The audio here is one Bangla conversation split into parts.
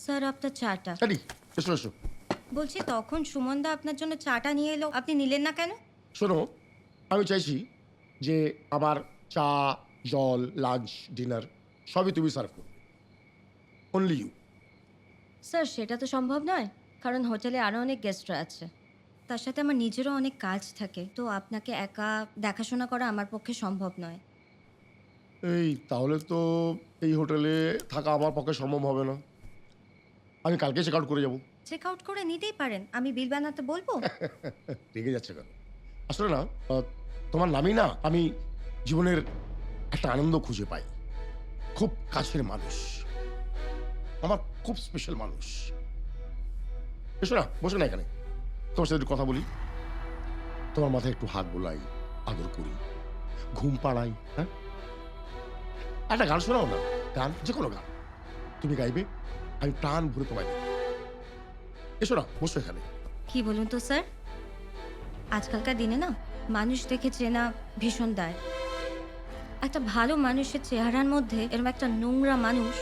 স্যার আপনার চাটা। আরে এসো এসো। বলছি তখন সুমনদা আপনার জন্য চাটা নিয়ে এলো, আপনি নিলেন না কেন? শোনো, আমি চাইছি যে আমার চা, জল, লাঞ্চ, ডিনার সবই তুমি সার্ভ করবে। Only you. স্যার সেটা তো সম্ভব নয়, কারণ হোটেলে আরও অনেক গেস্টরা আছে। তার সাথে আমার নিজেরও অনেক কাজ থাকে, তো আপনাকে একা দেখাশোনা করা আমার পক্ষে সম্ভব নয়। এই তাহলে তো এই হোটেলে থাকা আমার পক্ষে সম্ভব হবে না। আমি কালকে চেক আউট করে যাবো। চেক আউট করে নিতেই পারেন, আমি বিল বানাতে বলবো। রেগে যাচ্ছে কেন? আসলে না, তোমার নামই না আমি জীবনের একটা আনন্দ খুঁজে পাই। খুব কাছের মানুষ, আমার খুব স্পেশাল মানুষ। এসো না, বসো না এখানে, তোমার সাথে একটু কথা বলি। তোমার মাথায় একটু হাত বোলাই, আদর করি, ঘুম পাড়াই। হ্যাঁ, একটা গান শোনাও না, গান, যে কোনো গান তুমি গাইবে, আমি প্রাণ ভরে তোমায় দেবো। এসো না, বসো এখানে। কি বলুন তো স্যার, আজকালকার দিনে না মানুষ দেখে চেনা ভীষণ দায়। একটা ভালো মানুষের চেহারার মধ্যে এরকম একটা নোংরা মানুষ।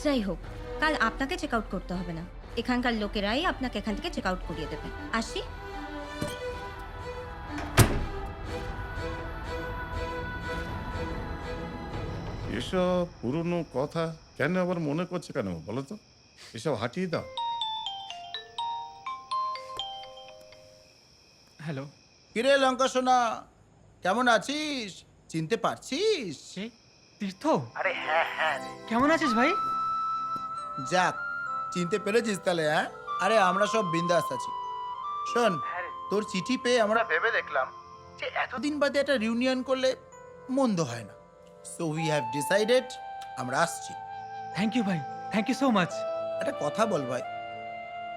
যাই হোক, কাল আপনাকে চেক আউট করতে হবে না, এখানকার লোকেরাই আপনাকে এখান থেকে চেক আউট করিয়ে দেবে। আসি। এসব পুরনো কথা কেন আবার মনে করছে কেন বলো তো? এসব হাঁটিয়ে দাও। হ্যালো। কিরে লঙ্কা সোনা, কেমন আছিস? চিনতে পারছিস? কে? তীর্থ? আরে হ্যাঁ হ্যাঁ, কেমন আছিস ভাই? যাক, চিনতে পেরেছিস তাহলে? হ্যাঁ, আরে আমরা সব বিন্দাস আছি। শোন, তোর চিঠি পেয়ে আমরা ভেবে দেখলাম যে এতদিন বাদে একটা রিউনিয়ন করলে মন্দ হয় না। সো উই হ্যাভ ডিসাইডেড আমরা আসছি। থ্যাংক ইউ ভাই, থ্যাংক ইউ সো মাচ। একটা কথা বল ভাই,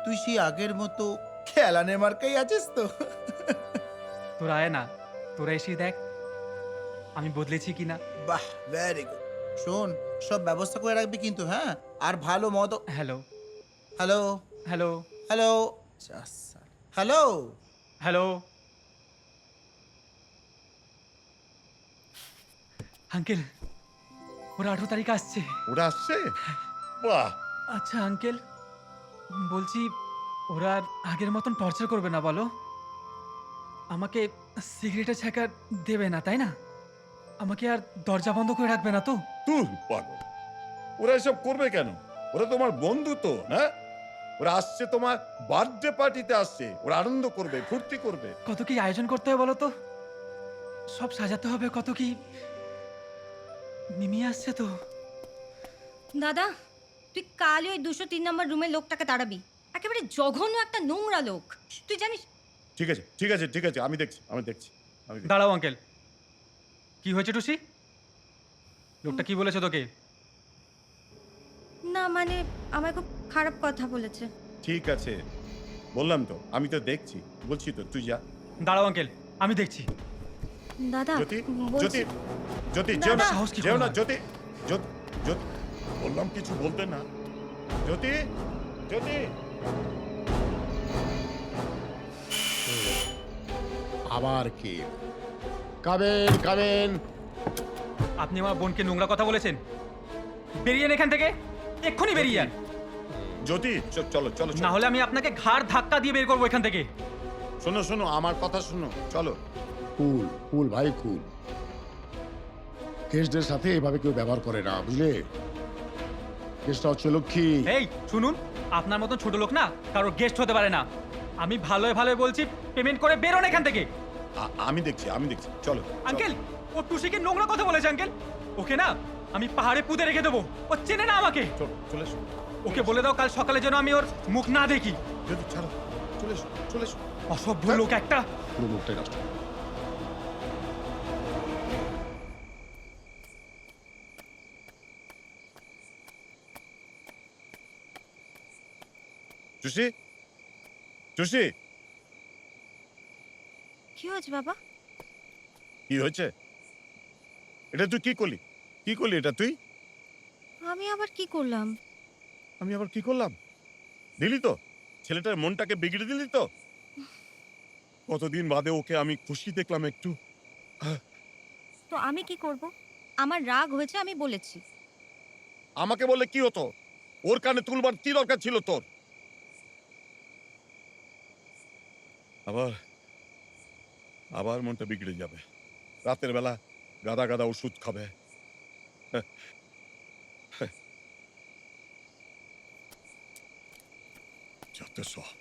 তুই সেই আগের মতো খেলানের মার্কাই আছিস তো? তোরা আয় না, তোরা এসে দেখ আমি বদলেছি কিনা। বাহ, ভেরি গুড। শোন, সব ব্যবস্থা করে রাখবি কিন্তু, হ্যাঁ? আর ভালো মদ। Hello hello hello hello hello. Hello. Uncle, ওরা 18 তারিখ আসছে। ওরা আসছে? বাহ, আচ্ছা আঙ্কেল, বলছি ওরা আর আগের মতন টর্চার করবে না বলো? আমাকে সিগারেটের ছ্যাঁকা দেবে না তাই না? আমাকে আর দরজা বন্ধ করে রাখবে না তো? তুই পাগল, ওরা এসব করবে কেন? ওরা তোমার বন্ধু তো, হ্যাঁ? ওরা আসছে তোমার বার্থডে পার্টিতে আসছে, ওরা আনন্দ করবে, ফুর্তি করবে। কত কি আয়োজন করতে হবে বলো তো? সব সাজাতে হবে, কত কি। মিমি আসছে তো। দাদা, তুই কালই ওই 203 নম্বর রুমের লোকটাকে তাড়াবি, একেবারে জঘন্য একটা নোংরা লোক, তুই জানিস। ঠিক আছে ঠিক আছে ঠিক আছে, আমি দেখছি আমি দেখছি আমি দেখছি। দাঁড়াও আঙ্কেল, কি হয়েছে টুসি? লোকটা কি বলেছে তোকে? না মানে আমায় খুব খারাপ কথা বলেছে। ঠিক আছে, বললাম তো, আমি তো দেখছি, বলছি তো, তুই যা। দাঁড়াও আঙ্কেল, আমি দেখছি। দাদা জ্যোতি বলছি, জ্যোতি জ্যোতি, যেও না, দাদা। সাহস কি করে যেও না হয়? জ্যোতি, জ্যোতি জ্যোতি, বললাম কিছু বলতে না। জ্যোতি জ্যোতি। আবার কে? Come in come in. আপনি আমার বোনকে নোংরা কথা বলেছেন, বেরিয়ে যান এখান থেকে, এক্ষুনি বেরিয়ে যান। জ্যোতি চলো চলো না চলো। হলে আমি আপনাকে ঘাড় ধাক্কা দিয়ে বের করবো এখান থেকে। শোনো শোনো, আমার কথা শোনো, চলো। কুল কুল ভাই, কুল। গেস্টদের সাথে এভাবে কেউ ব্যবহার করে না, বুঝলে? গেস্টটা হচ্ছে লক্ষ্মী। এই শুনুন, আপনার মতন ছোট লোক না কারোর গেস্ট হতে পারে না। আমি ভালোই ভালোই বলছি, পেমেন্ট করে বেরোন এখান থেকে। আমি দেখছি আমি দেখছি, চলো। আঙ্কেল, ও টুসিকে নোংরা কথা বলেছে আঙ্কেল। ওকে না আমি পাহাড়ে পুঁতে রেখে দেবো, ও চেনে না আমাকে। চলো চলে এসো। ওকে বলে দাও কাল সকালে যেন আমি ওর মুখ না দেখি। যদি ছাড়ো, চলে এসো চলে এসো। অসভ্য লোক একটা। পুরো মুখটাই নষ্ট। টুসি টুসি, কি হয়েছে বাবা? কি হয়েছে? এটা তুই কি করলি? কি করলি এটা তুই? আমি আবার কি করলাম? আমি আবার কি করলাম? দিলি তো, ছেলেটার মনটাকে বিগড়ে দিলি তো। কতদিন বাদে ওকে আমি খুশি দেখলাম একটু। তো আমি কি করব? আমার রাগ হয়েছে, আমি বলেছি। আমাকে বললে কি হতো? ওর কানে তুলবার কি দরকার ছিল তোর? আবার আবার মনটা বিগড়ে যাবে। রাতের বেলা গাদা গাদা ওষুধ খাবে। যত সব।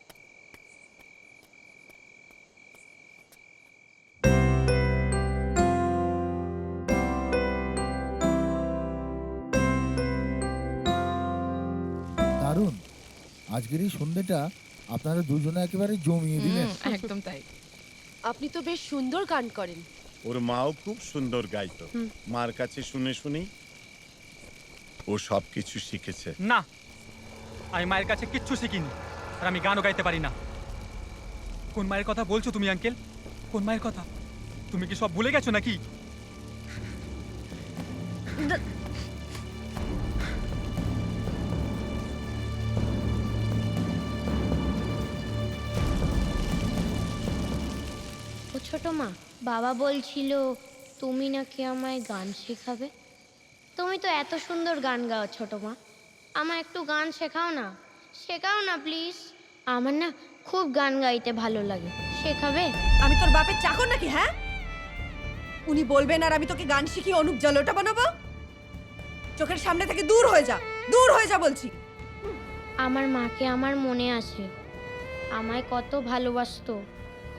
দারুণ, আজকের এই সন্ধ্যেটা আপনারা দুজনে একেবারে জমিয়ে দিলেন। একদম তাই। আপনি তো বেশ সুন্দর গান করেন। ওর মাও খুব সুন্দর গাইতো। মার কাছে শুনে শুনি ও সব কিছু শিখেছে। না, আমি মায়ের কাছে কিচ্ছু শিখিনি, আর আমি গানও গাইতে পারি না। কোন মায়ের কথা বলছো তুমি আঙ্কেল? কোন মায়ের কথা? তুমি কি সব ভুলে গেছো নাকি? ও ছোট মা, বাবা বলছিল তুমি নাকি আমায় গান শেখাবে। তুমি তো এত সুন্দর গান গাও ছোট মা, আমায় একটু গান শেখাও না, শেখাও না প্লিজ। আমার না খুব গান গাইতে ভালো লাগে, শেখাবে? আমি তোর বাপের চাকর নাকি? হ্যাঁ, উনি বলবেন আর আমি তোকে গান শিখিয়ে অনুপ জলোটা বানাবো? চোখের সামনে থেকে দূর হয়ে যা, দূর হয়ে যা বলছি। আমার মাকে আমার মনে আছে, আমায় কত ভালোবাসতো,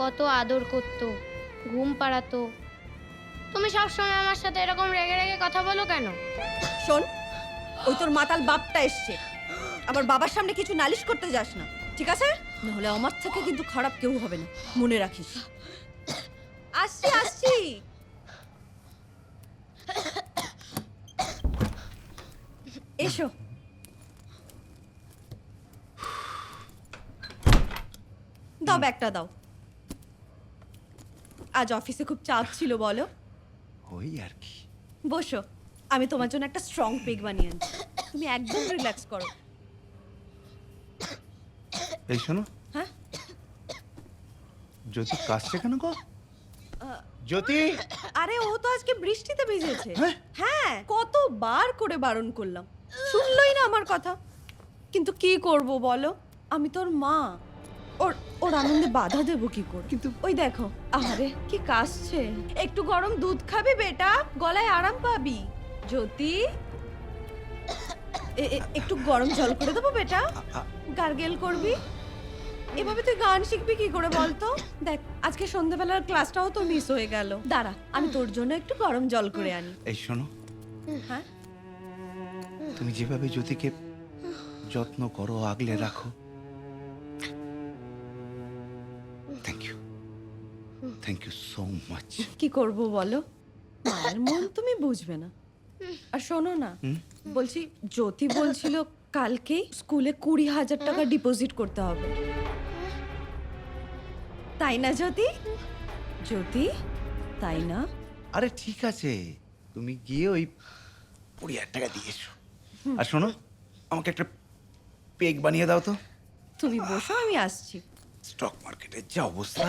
কত আদর করতো, ঘুম পাড়াতো। তুমি সবসময় আমার সাথে এরকম রেগে রেগে কথা বলো কেন? শোন, ওই তোর মাতাল বাপটা এসছে, আমার বাবার সামনে কিছু নালিশ করতে যাস না, ঠিক আছে? নাহলে আমার থেকে কিন্তু খারাপ কেউ হবে না, মনে রাখিস। আসছি আসছি। এসো। দাও ব্যাগটা দাও। আজ অফিসে খুব চাপ ছিল বলো? ওই আর কি। বসো, আমি তোমার জন্য একটা স্ট্রং পেগ বানিয়ে আনছি, তুমি একদম রিল্যাক্স করো। এই শোনো, হ্যাঁ? জ্যোতি কাশছে কেন গো? জ্যোতি, আরে ও তো আজকে বৃষ্টিতে ভিজেছে। হ্যাঁ, কতবার করে বারণ করলাম, শুনলই না আমার কথা। কিন্তু কি করব বলো, আমি তোর মা, ওর আনন্দে বাধা দেবো কি করে? কিন্তু ওই দেখো, আরে কি কাশছে। একটু গরম দুধ খাবি বেটা, গলায় আরাম পাবি। জ্যোতি, একটু গরম জল করে দেবো বেটা, গার্গেল করবি। এভাবে তুই গান শিখবি কি করে বলতো? দেখ, আজকে সন্ধ্যাবেলার ক্লাসটাও তো মিস হয়ে গেল। দাঁড়া, আমি তোর জন্য একটু গরম জল করে আনি। এই শোনো, হ্যাঁ, তুমি যেভাবে জ্যোতিকে যত্ন করো, আগলে রাখো, থ্যাংক ইউ সো মাচ। কি করব বলো, মায়ের মন তুমি বুঝবে না। আর শোনো না, বলছি জ্যোতি বলছিল কালকেই স্কুলে 20,000 টাকা ডিপোজিট করতে হবে, তাই না জ্যোতি? জ্যোতি, তাই না? আরে ঠিক আছে, তুমি গিয়ে ওই 20,000 টাকা দিয়ে এসো। আর শোনো, আমাকে একটা পেগ বানিয়ে দাও তো। তুমি বসো, আমি আসছি। স্টক মার্কেটের যা অবস্থা,